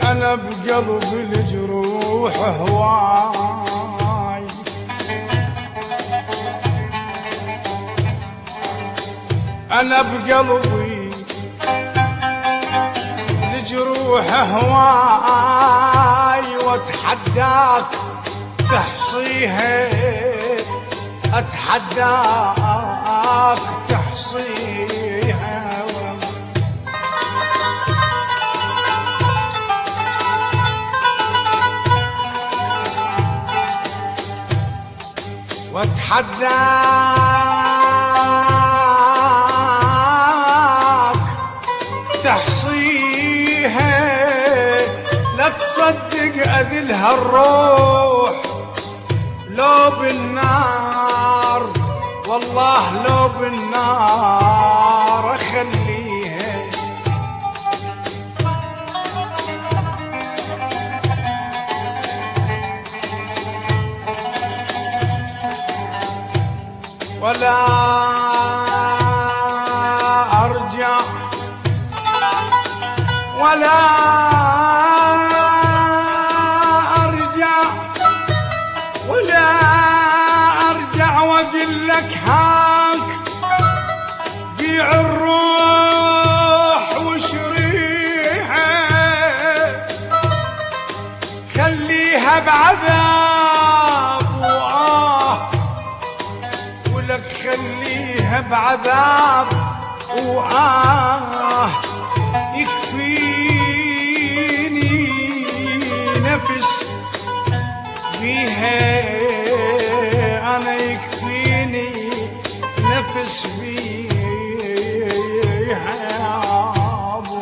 أنا بقلبي الجروح هواي، أنا بقلبي الجروح هواي، واتحداك تحصيها، اتحداك تحصيها، واتحداك تحصيها، لا تصدق اذلها الروح لو بالنار، والله لو بالنار اخليها، ولا ارجع ولا ارجع ولا ارجع واقول لك هاك بيع الروح وشريها، خليها بعذاب ولك خليها بعذاب يكفيني نفس بيها، أنا يكفيني نفس بيها أبو.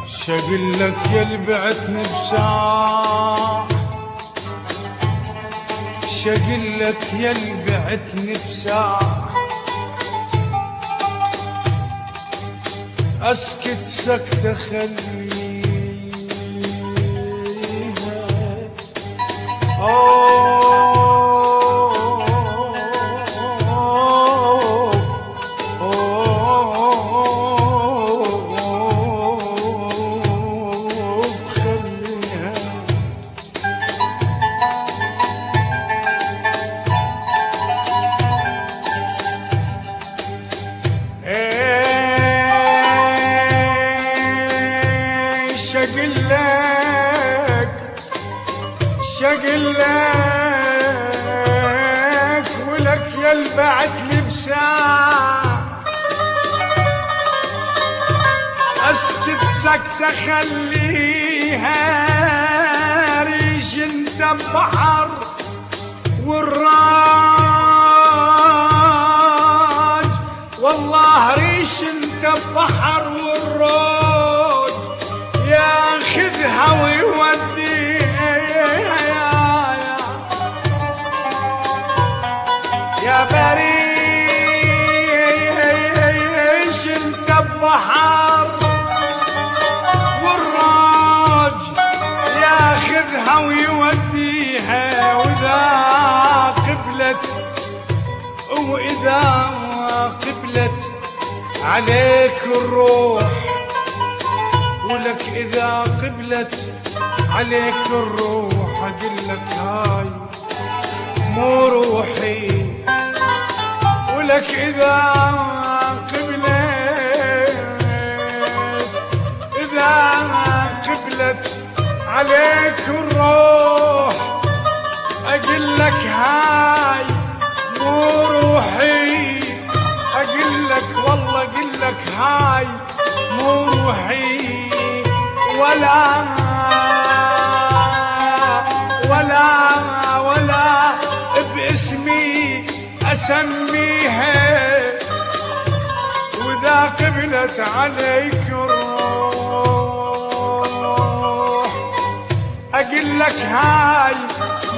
شقلك يلبعتني بساعة، شقلك يلبعتني بساعة، اسكت سكتة خليها، شقلك ولك يلبعت لبساع، اسكت سكتة خليها، ريش انت بحر والراج، والله ريش انت بحر والراج، ياخذها ويوديها يا بريش انت بحر والراج، ياخذها ويوديها، واذا قبلت عليك الروح، ولك اذا قبلت عليك الروح اقلك هاي مو روحي، ولك إذا قبلت عليك الروح أقول لك هاي مو روحي، أقول لك والله أقول لك هاي مو روحي، ولا باسمي أسميها، وإذا قبلت عليك الروح أقول لك هاي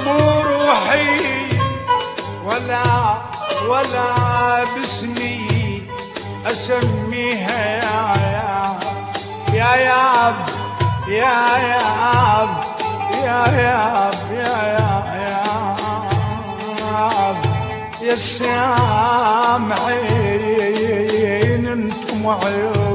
مو روحي، ولا باسمي أسميها، يا ياب يا ياب يا ياب يا ياب يا السامعين انتم عيون